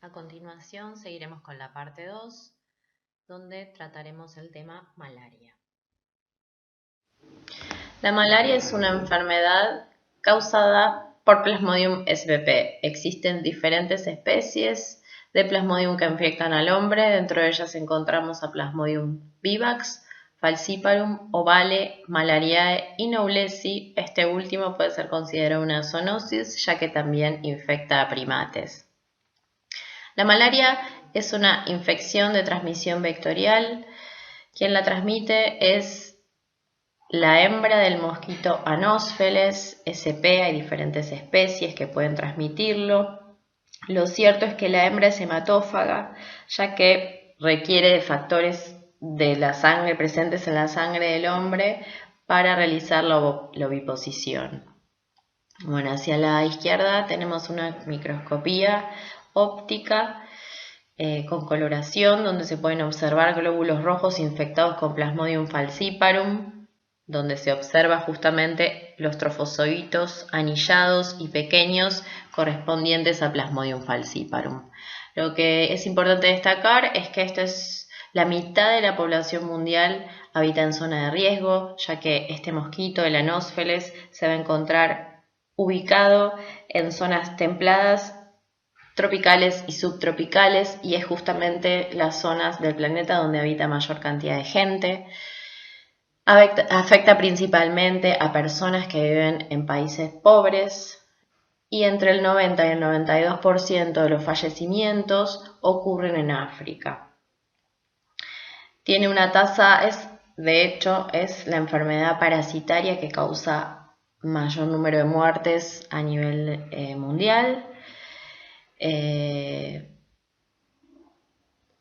A continuación seguiremos con la parte 2, donde trataremos el tema malaria. La malaria es una enfermedad causada por Plasmodium spp. Existen diferentes especies de Plasmodium que infectan al hombre. Dentro de ellas encontramos a Plasmodium vivax, falciparum, ovale, malariae y knowlesi. Este último puede ser considerado una zoonosis, ya que también infecta a primates. La malaria es una infección de transmisión vectorial. Quien la transmite es la hembra del mosquito Anopheles sp. Hay diferentes especies que pueden transmitirlo. Lo cierto es que la hembra es hematófaga, ya que requiere de factores de la sangre presentes en la sangre del hombre para realizar la oviposición. Bueno, hacia la izquierda tenemos una microscopía óptica con coloración, donde se pueden observar glóbulos rojos infectados con Plasmodium falciparum, donde se observa justamente los trofozoitos anillados y pequeños correspondientes a Plasmodium falciparum. Lo que es importante destacar es que esto es la mitad de la población mundial habita en zona de riesgo, ya que este mosquito, el Anopheles, se va a encontrar ubicado en zonas templadas, tropicales y subtropicales, y es justamente las zonas del planeta donde habita mayor cantidad de gente. Afecta principalmente a personas que viven en países pobres, y entre el 90 y el 92% de los fallecimientos ocurren en África. Tiene una tasa, de hecho, es la enfermedad parasitaria que causa mayor número de muertes a nivel mundial.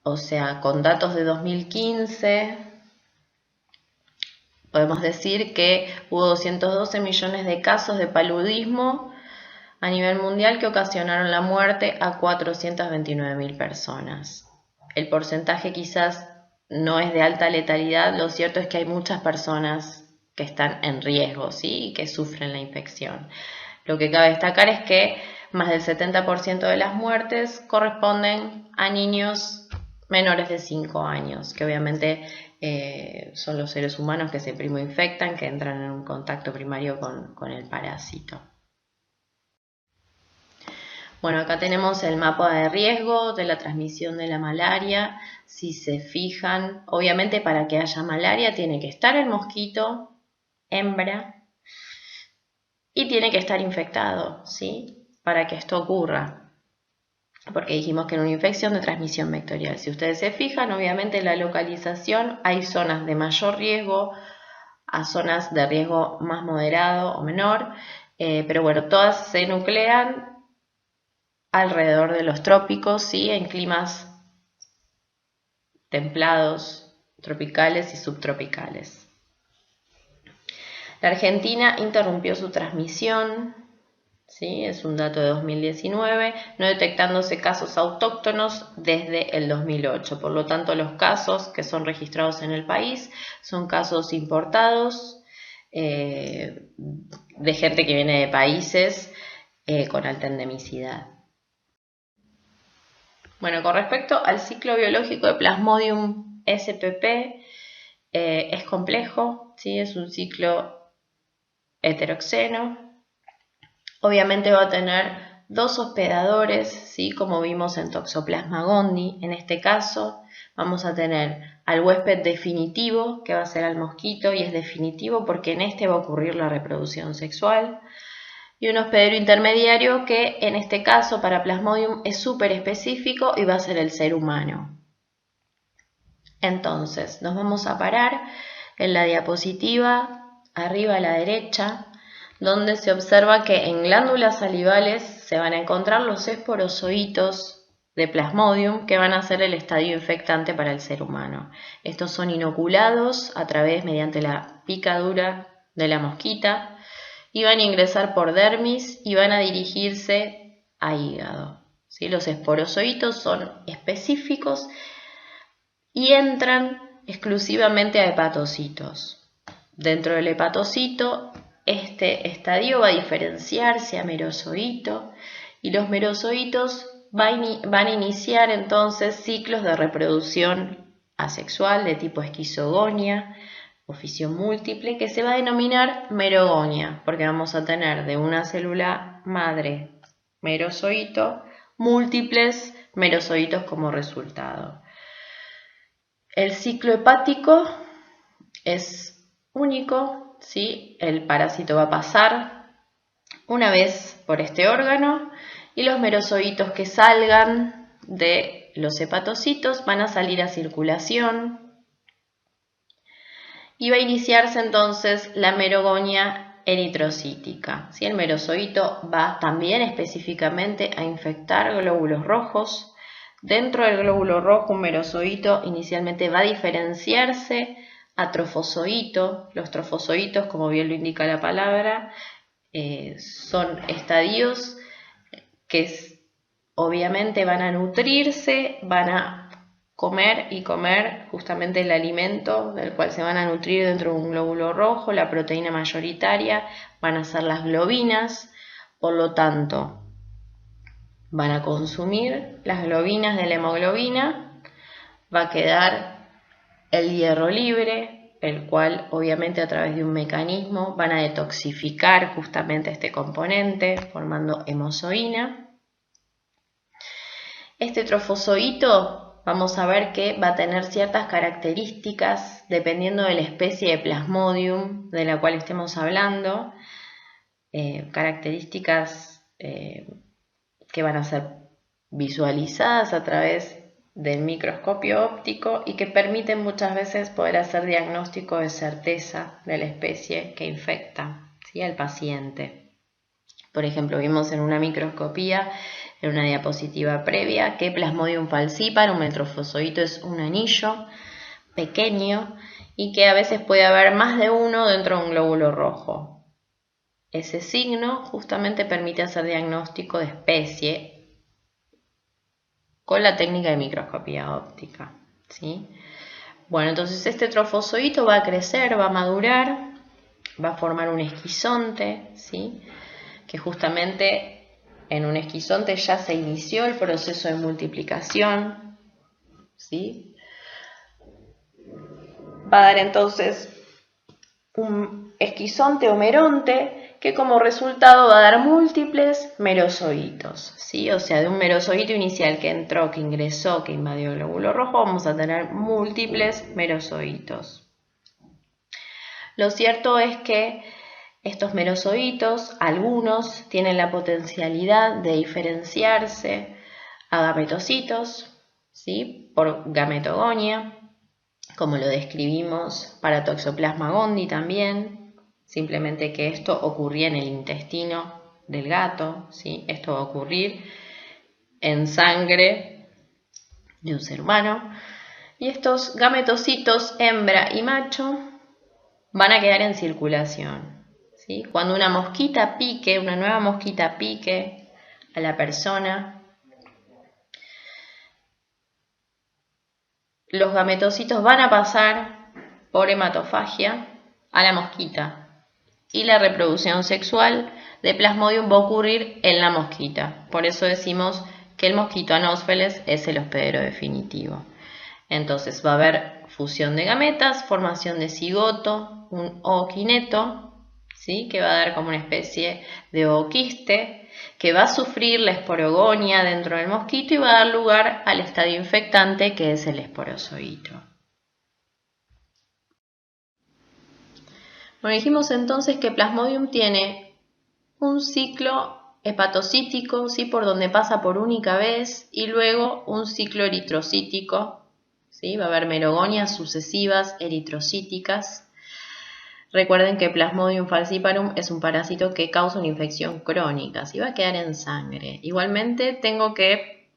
O sea, con datos de 2015, podemos decir que hubo 212 millones de casos de paludismo a nivel mundial que ocasionaron la muerte a 429.000 personas. El porcentaje quizás no es de alta letalidad, lo cierto es que hay muchas personas que están en riesgo, ¿sí? Y que sufren la infección. Lo que cabe destacar es que más del 70% de las muertes corresponden a niños menores de 5 años, que obviamente son los seres humanos que se primoinfectan, que entran en un contacto primario con el parásito. Bueno, acá tenemos el mapa de riesgo de la transmisión de la malaria. Si se fijan, obviamente para que haya malaria tiene que estar el mosquito, hembra, y tiene que estar infectado, ¿sí? Para que esto ocurra. Porque dijimos que era una infección de transmisión vectorial. Si ustedes se fijan, obviamente en la localización hay zonas de mayor riesgo a zonas de riesgo más moderado o menor, pero bueno, todas se nuclean alrededor de los trópicos, ¿sí? En climas templados, tropicales y subtropicales. La Argentina interrumpió su transmisión, ¿sí? Es un dato de 2019, no detectándose casos autóctonos desde el 2008. Por lo tanto, los casos que son registrados en el país son casos importados de gente que viene de países con alta endemicidad. Bueno, con respecto al ciclo biológico de Plasmodium spp, es complejo, ¿sí? Es un ciclo heteroxeno. Obviamente va a tener dos hospedadores, ¿sí? Como vimos en Toxoplasma gondii. En este caso vamos a tener al huésped definitivo, que va a ser al mosquito, y es definitivo porque en este va a ocurrir la reproducción sexual. Y un hospedero intermediario que en este caso para Plasmodium es súper específico y va a ser el ser humano. Entonces nos vamos a parar en la diapositiva arriba a la derecha, donde se observa que en glándulas salivales se van a encontrar los esporozoitos de Plasmodium que van a ser el estadio infectante para el ser humano. Estos son inoculados mediante la picadura de la mosquita, y van a ingresar por dermis y van a dirigirse a hígado, ¿sí? Los esporozoitos son específicos y entran exclusivamente a hepatocitos. Dentro del hepatocito, este estadio va a diferenciarse a merozoito, y los merozoitos van a iniciar entonces ciclos de reproducción asexual de tipo esquizogonia o fisión múltiple, que se va a denominar merogonia, porque vamos a tener de una célula madre merozoito múltiples merozoitos como resultado. El ciclo hepático es único, ¿sí? El parásito va a pasar una vez por este órgano y los merozoitos que salgan de los hepatocitos van a salir a circulación y va a iniciarse entonces la merogonia eritrocítica. ¿Sí? El merozoito va también específicamente a infectar glóbulos rojos. Dentro del glóbulo rojo, un merozoito inicialmente va a diferenciarse a trofozoito. Los trofozoitos, como bien lo indica la palabra, son estadios que obviamente van a nutrirse, van a comer y comer justamente el alimento del cual se van a nutrir dentro de un glóbulo rojo, la proteína mayoritaria, van a ser las globinas, por lo tanto van a consumir las globinas de la hemoglobina, va a quedar el hierro libre, el cual obviamente a través de un mecanismo van a detoxificar justamente este componente formando hemozoína. Este trofozoito vamos a ver que va a tener ciertas características dependiendo de la especie de Plasmodium de la cual estemos hablando, características que van a ser visualizadas a través del microscopio óptico y que permiten muchas veces poder hacer diagnóstico de certeza de la especie que infecta, ¿sí? al paciente. Por ejemplo, vimos en una microscopía, en una diapositiva previa, que Plasmodium falciparum, el trofozoito, es un anillo pequeño y que a veces puede haber más de uno dentro de un glóbulo rojo. Ese signo justamente permite hacer diagnóstico de especie con la técnica de microscopía óptica, ¿sí? Bueno, entonces este trofozoito va a crecer, va a madurar, va a formar un esquizonte, ¿sí? Que justamente en un esquizonte ya se inició el proceso de multiplicación, ¿sí? Va a dar entonces un esquizonte o meronte que como resultado va a dar múltiples merozoitos, ¿sí? O sea, de un merozoito inicial que entró, que ingresó, que invadió el glóbulo rojo, vamos a tener múltiples merozoitos. Lo cierto es que estos merozoitos, algunos tienen la potencialidad de diferenciarse a gametocitos, ¿sí? Por gametogonia, como lo describimos para Toxoplasma gondii también, simplemente que esto ocurría en el intestino del gato, ¿sí? Esto va a ocurrir en sangre de un ser humano. Y estos gametocitos, hembra y macho, van a quedar en circulación, ¿sí? Cuando una mosquita pique, una nueva mosquita pique a la persona, los gametocitos van a pasar por hematofagia a la mosquita y la reproducción sexual de Plasmodium va a ocurrir en la mosquita. Por eso decimos que el mosquito Anopheles es el hospedero definitivo. Entonces va a haber fusión de gametas, formación de cigoto, un ooquineto, ¿sí? Que va a dar como una especie de ooquiste, que va a sufrir la esporogonia dentro del mosquito y va a dar lugar al estadio infectante que es el esporozoito. Bueno, dijimos entonces que Plasmodium tiene un ciclo hepatocítico, ¿sí? Por donde pasa por única vez, y luego un ciclo eritrocítico, ¿sí? Va a haber merogonias sucesivas eritrocíticas. Recuerden que Plasmodium falciparum es un parásito que causa una infección crónica, ¿sí? Va a quedar en sangre. Igualmente tengo que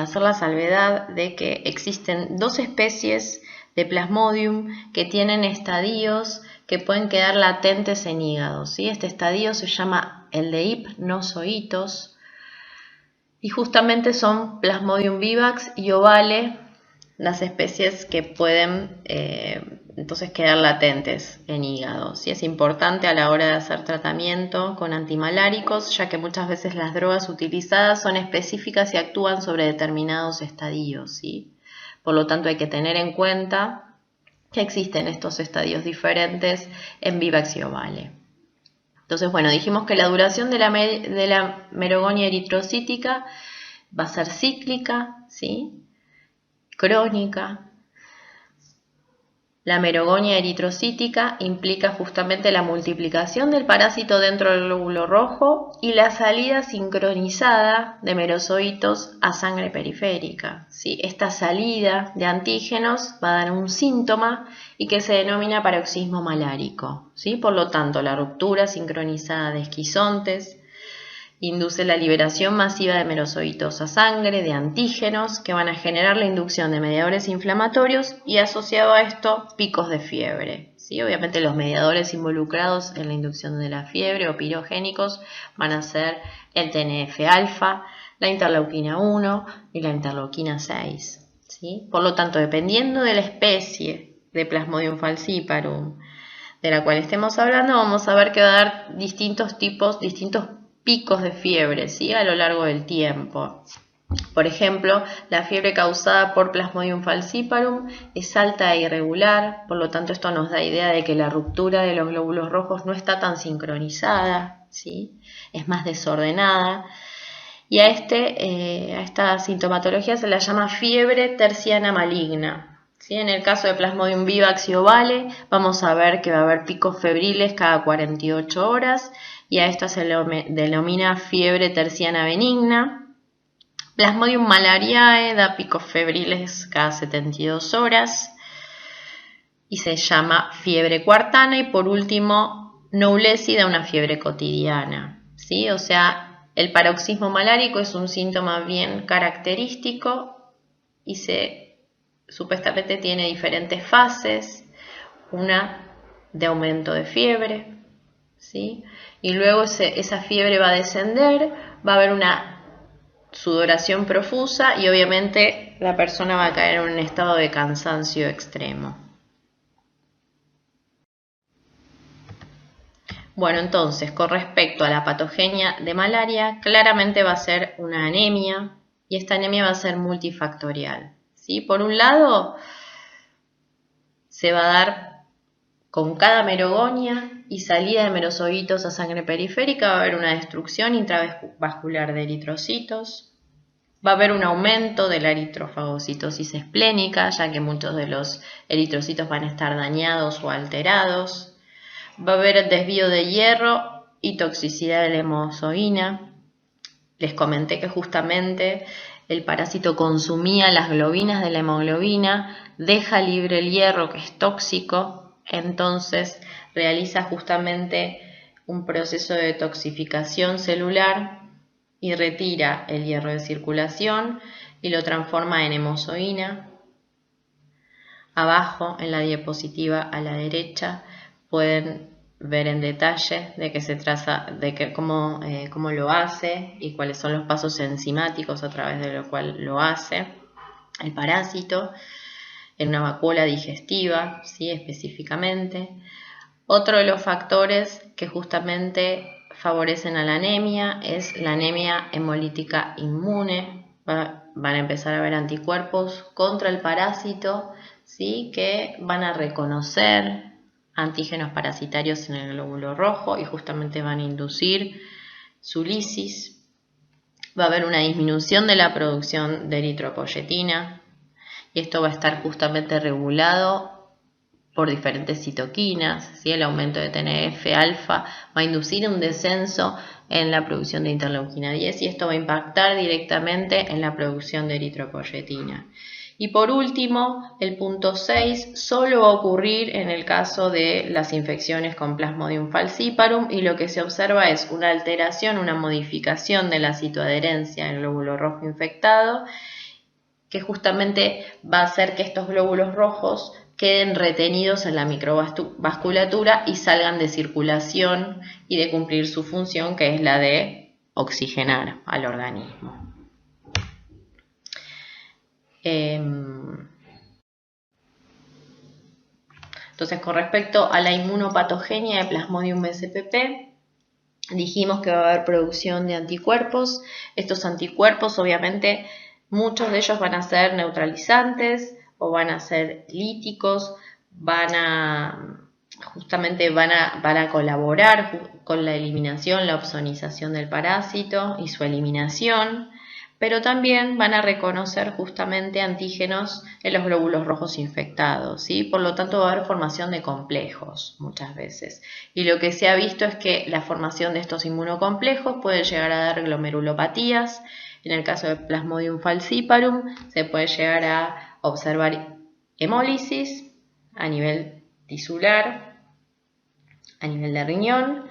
hacer la salvedad de que existen dos especies de Plasmodium que tienen estadios que pueden quedar latentes en hígado, ¿sí? Este estadio se llama el de hipnozoitos y justamente son Plasmodium vivax y ovale las especies que pueden entonces quedar latentes en hígado. ¿Sí? Es importante a la hora de hacer tratamiento con antimaláricos, ya que muchas veces las drogas utilizadas son específicas y actúan sobre determinados estadios. ¿Sí? Por lo tanto, hay que tener en cuenta que existen estos estadios diferentes en Vivax y Ovale. Entonces, bueno, dijimos que la duración de la merogonia eritrocítica va a ser cíclica, ¿sí? Crónica. La merogonia eritrocítica implica justamente la multiplicación del parásito dentro del glóbulo rojo y la salida sincronizada de merozoitos a sangre periférica. ¿Sí? Esta salida de antígenos va a dar un síntoma y que se denomina paroxismo malárico. ¿Sí? Por lo tanto, la ruptura sincronizada de esquizontes induce la liberación masiva de merozoitos a sangre, de antígenos, que van a generar la inducción de mediadores inflamatorios y asociado a esto picos de fiebre. ¿Sí? Obviamente los mediadores involucrados en la inducción de la fiebre o pirogénicos van a ser el TNF-alfa, la interleuquina 1 y la interleuquina 6. ¿Sí? Por lo tanto, dependiendo de la especie de Plasmodium falciparum de la cual estemos hablando, vamos a ver que va a dar distintos picos de fiebre, ¿sí? A lo largo del tiempo. Por ejemplo, la fiebre causada por Plasmodium falciparum es alta e irregular, por lo tanto esto nos da idea de que la ruptura de los glóbulos rojos no está tan sincronizada, ¿sí? Es más desordenada. Y a esta sintomatología se la llama fiebre terciana maligna. ¿Sí? En el caso de Plasmodium vivax y ovale, vamos a ver que va a haber picos febriles cada 48 horas y a esto se le denomina fiebre terciana benigna. Plasmodium malariae da picos febriles cada 72 horas y se llama fiebre cuartana. Y por último, Knowlesi da una fiebre cotidiana. ¿Sí? O sea, el paroxismo malárico es un síntoma bien característico y supuestamente tiene diferentes fases, una de aumento de fiebre, ¿sí? Y luego esa fiebre va a descender, va a haber una sudoración profusa y obviamente la persona va a caer en un estado de cansancio extremo. Bueno, entonces, con respecto a la patogenia de malaria, claramente va a ser una anemia y esta anemia va a ser multifactorial. ¿Sí? Por un lado, se va a dar con cada merogonia y salida de merozoitos a sangre periférica, va a haber una destrucción intravascular de eritrocitos, va a haber un aumento de la eritrofagocitosis esplénica, ya que muchos de los eritrocitos van a estar dañados o alterados, va a haber desvío de hierro y toxicidad de la hemozoína. Les comenté que justamente el parásito consumía las globinas de la hemoglobina, deja libre el hierro que es tóxico, entonces realiza justamente un proceso de detoxificación celular y retira el hierro de circulación y lo transforma en hemozoína. Abajo en la diapositiva a la derecha pueden ver en detalle de qué se trata, cómo lo hace y cuáles son los pasos enzimáticos a través de lo cual lo hace el parásito en una vacuola digestiva, ¿sí? Específicamente. Otro de los factores que justamente favorecen a la anemia es la anemia hemolítica inmune. Van a empezar a haber anticuerpos contra el parásito, ¿sí? Que van a reconocer antígenos parasitarios en el glóbulo rojo y justamente van a inducir su lisis. Va a haber una disminución de la producción de eritropoyetina y esto va a estar justamente regulado por diferentes citoquinas, ¿sí? El aumento de TNF-alfa va a inducir un descenso en la producción de interleuquina 10 y esto va a impactar directamente en la producción de eritropoyetina. Y por último, el punto 6 solo va a ocurrir en el caso de las infecciones con Plasmodium falciparum y lo que se observa es una alteración, una modificación de la citoadherencia del glóbulo rojo infectado que justamente va a hacer que estos glóbulos rojos queden retenidos en la microvasculatura y salgan de circulación y de cumplir su función, que es la de oxigenar al organismo. Entonces, con respecto a la inmunopatogenia de Plasmodium SPP, dijimos que va a haber producción de anticuerpos. Estos anticuerpos, obviamente, muchos de ellos van a ser neutralizantes o van a ser líticos, van a colaborar con la eliminación, la opsonización del parásito y su eliminación, pero también van a reconocer justamente antígenos en los glóbulos rojos infectados, ¿sí? Por lo tanto va a haber formación de complejos muchas veces. Y lo que se ha visto es que la formación de estos inmunocomplejos puede llegar a dar glomerulopatías. En el caso de Plasmodium falciparum se puede llegar a observar hemólisis a nivel tisular, a nivel de riñón,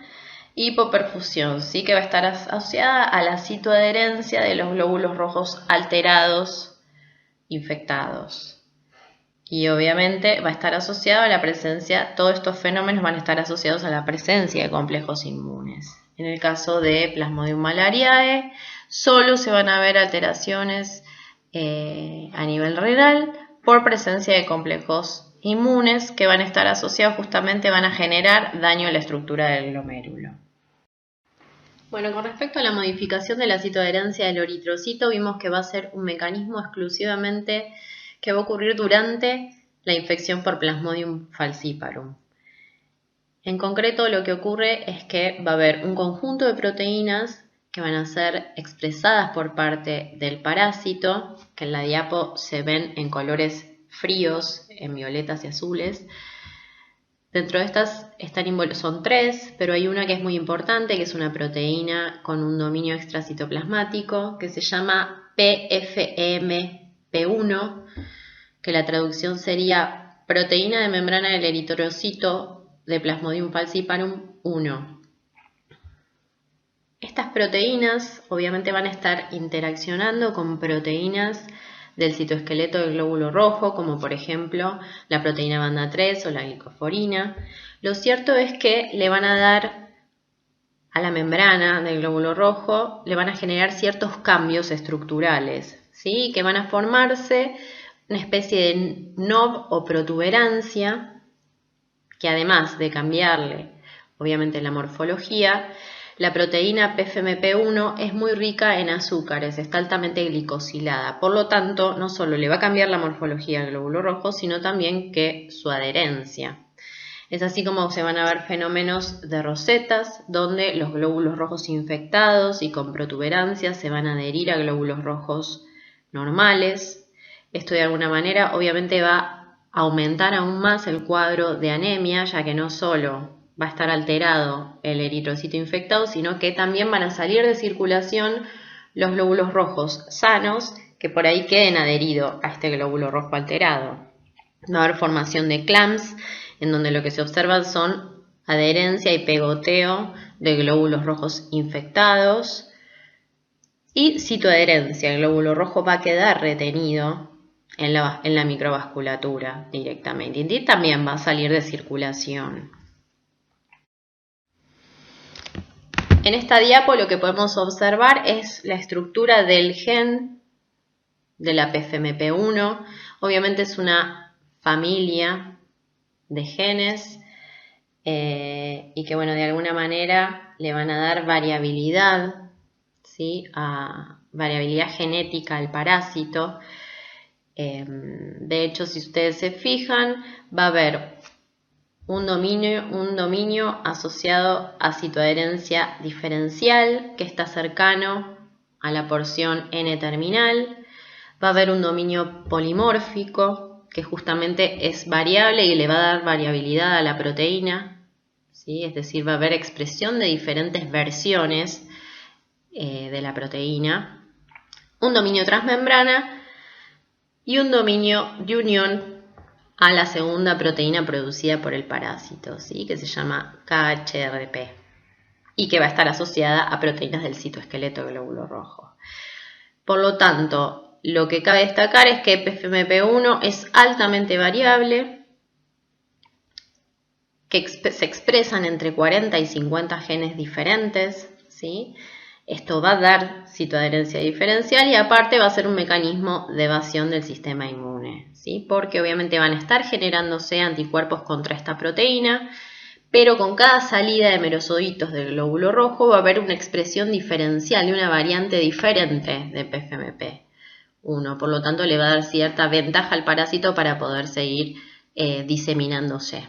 hipoperfusión, sí, que va a estar asociada a la citoadherencia de los glóbulos rojos alterados, infectados. Y obviamente va a estar asociado a la presencia, todos estos fenómenos van a estar asociados a la presencia de complejos inmunes. En el caso de Plasmodium malariae, solo se van a ver alteraciones a nivel renal por presencia de complejos inmunes que van a estar asociados, justamente van a generar daño a la estructura del glomérulo. Bueno, con respecto a la modificación de la citoadherencia del eritrocito, vimos que va a ser un mecanismo exclusivamente que va a ocurrir durante la infección por Plasmodium falciparum. En concreto, lo que ocurre es que va a haber un conjunto de proteínas que van a ser expresadas por parte del parásito, que en la diapo se ven en colores fríos, en violetas y azules. Dentro de estas son 3, pero hay una que es muy importante, que es una proteína con un dominio extracitoplasmático, que se llama PFMP1, que la traducción sería proteína de membrana del eritrocito de Plasmodium falciparum 1. Estas proteínas obviamente van a estar interaccionando con proteínas del citoesqueleto del glóbulo rojo, como por ejemplo la proteína banda 3 o la glicoforina. Lo cierto es que le van a dar a la membrana del glóbulo rojo, le van a generar ciertos cambios estructurales, ¿sí? Que van a formarse una especie de knob o protuberancia, que además de cambiarle obviamente la morfología, la proteína PFMP1 es muy rica en azúcares, está altamente glicosilada, por lo tanto no solo le va a cambiar la morfología al glóbulo rojo, sino también que su adherencia. Es así como se van a ver fenómenos de rosetas, donde los glóbulos rojos infectados y con protuberancias se van a adherir a glóbulos rojos normales. Esto de alguna manera obviamente va a aumentar aún más el cuadro de anemia, ya que no solo va a estar alterado el eritrocito infectado, sino que también van a salir de circulación los glóbulos rojos sanos que por ahí queden adheridos a este glóbulo rojo alterado. Va a haber formación de clams, en donde lo que se observan son adherencia y pegoteo de glóbulos rojos infectados y citoadherencia. El glóbulo rojo va a quedar retenido en la microvasculatura directamente y también va a salir de circulación. En esta diapo lo que podemos observar es la estructura del gen de la PFMP1. Obviamente es una familia de genes y que bueno, de alguna manera le van a dar variabilidad, ¿sí? Variabilidad genética al parásito. De hecho, si ustedes se fijan, va a haber un dominio asociado a citoadherencia diferencial que está cercano a la porción N-terminal. Va a haber un dominio polimórfico que justamente es variable y le va a dar variabilidad a la proteína, ¿sí? Es decir, va a haber expresión de diferentes versiones de la proteína. Un dominio transmembrana y un dominio de unión a la segunda proteína producida por el parásito, ¿sí? Que se llama KHRP y que va a estar asociada a proteínas del citoesqueleto del glóbulo rojo. Por lo tanto, lo que cabe destacar es que PFMP1 es altamente variable, que se expresan entre 40 y 50 genes diferentes, ¿sí? Esto va a dar citoadherencia diferencial y aparte va a ser un mecanismo de evasión del sistema inmune, ¿sí? Porque obviamente van a estar generándose anticuerpos contra esta proteína, pero con cada salida de merosoditos del glóbulo rojo va a haber una expresión diferencial de una variante diferente de PFMP1. Por lo tanto, le va a dar cierta ventaja al parásito para poder seguir diseminándose.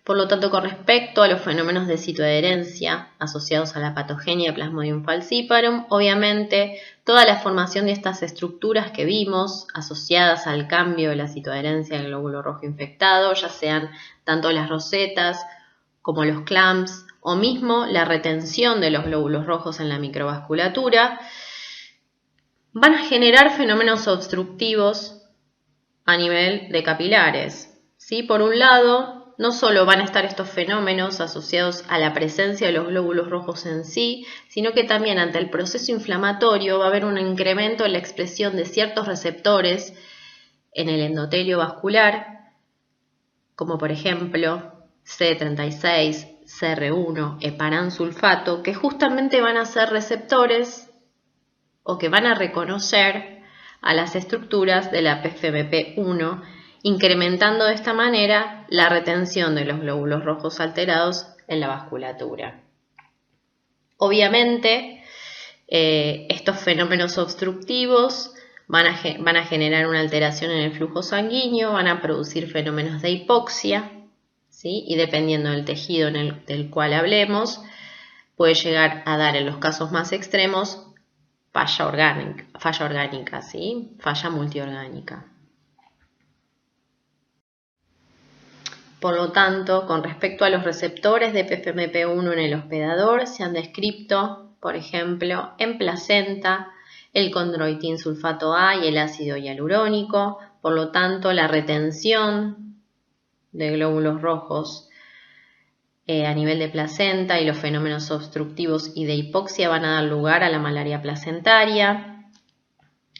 Por lo tanto, con respecto a los fenómenos de citoadherencia asociados a la patogenia de Plasmodium falciparum, obviamente toda la formación de estas estructuras que vimos asociadas al cambio de la citoadherencia del glóbulo rojo infectado, ya sean tanto las rosetas como los clamps o mismo la retención de los glóbulos rojos en la microvasculatura, van a generar fenómenos obstructivos a nivel de capilares, ¿sí? Por un lado, no solo van a estar estos fenómenos asociados a la presencia de los glóbulos rojos en sí, sino que también ante el proceso inflamatorio va a haber un incremento en la expresión de ciertos receptores en el endotelio vascular, como por ejemplo CD36, CR1, heparansulfato, que justamente van a ser receptores o que van a reconocer a las estructuras de la PFMP1, incrementando de esta manera la retención de los glóbulos rojos alterados en la vasculatura. Obviamente, estos fenómenos obstructivos van a generar una alteración en el flujo sanguíneo, van a producir fenómenos de hipoxia, ¿sí? Y dependiendo del tejido del cual hablemos, puede llegar a dar en los casos más extremos falla orgánica, ¿sí? Falla multiorgánica. Por lo tanto, con respecto a los receptores de PFMP1 en el hospedador, se han descrito, por ejemplo, en placenta, el condroitin sulfato A y el ácido hialurónico. Por lo tanto, la retención de glóbulos rojos a nivel de placenta y los fenómenos obstructivos y de hipoxia van a dar lugar a la malaria placentaria.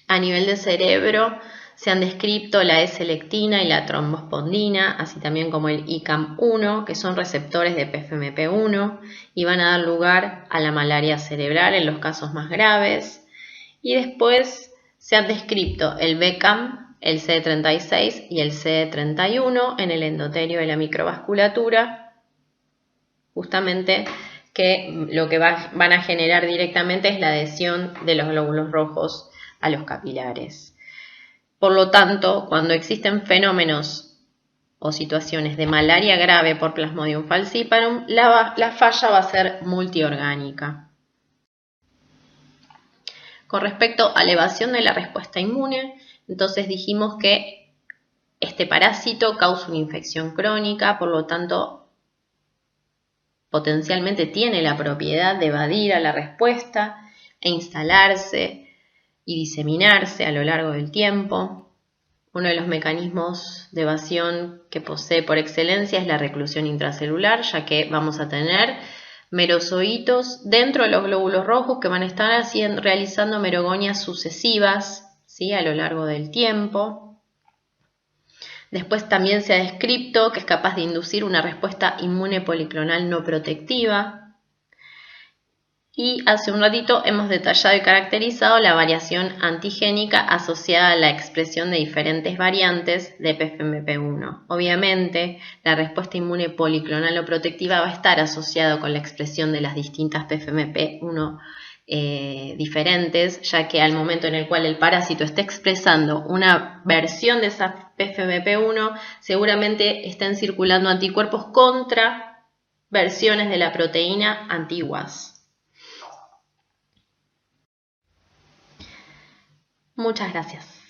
A nivel de cerebro se han descrito la E-selectina y la trombospondina, así también como el ICAM1, que son receptores de PFMP1 y van a dar lugar a la malaria cerebral en los casos más graves. Y después se han descrito el BCAM, el CD36 y el CD31 en el endotelio de la microvasculatura, justamente que lo que van a generar directamente es la adhesión de los glóbulos rojos a los capilares. Por lo tanto, cuando existen fenómenos o situaciones de malaria grave por Plasmodium falciparum, la falla va a ser multiorgánica. Con respecto a la evasión de la respuesta inmune, entonces dijimos que este parásito causa una infección crónica, por lo tanto, potencialmente tiene la propiedad de evadir a la respuesta e instalarse y diseminarse a lo largo del tiempo. Uno de los mecanismos de evasión que posee por excelencia es la reclusión intracelular, ya que vamos a tener merozoitos dentro de los glóbulos rojos que van a estar realizando merogonias sucesivas, ¿sí? A lo largo del tiempo. Después también se ha descrito que es capaz de inducir una respuesta inmune policlonal no protectiva. Y hace un ratito hemos detallado y caracterizado la variación antigénica asociada a la expresión de diferentes variantes de PFMP1. Obviamente, la respuesta inmune policlonal o protectiva va a estar asociada con la expresión de las distintas PFMP1 diferentes, ya que al momento en el cual el parásito está expresando una versión de esa PFMP1, seguramente estén circulando anticuerpos contra versiones de la proteína antiguas. Muchas gracias.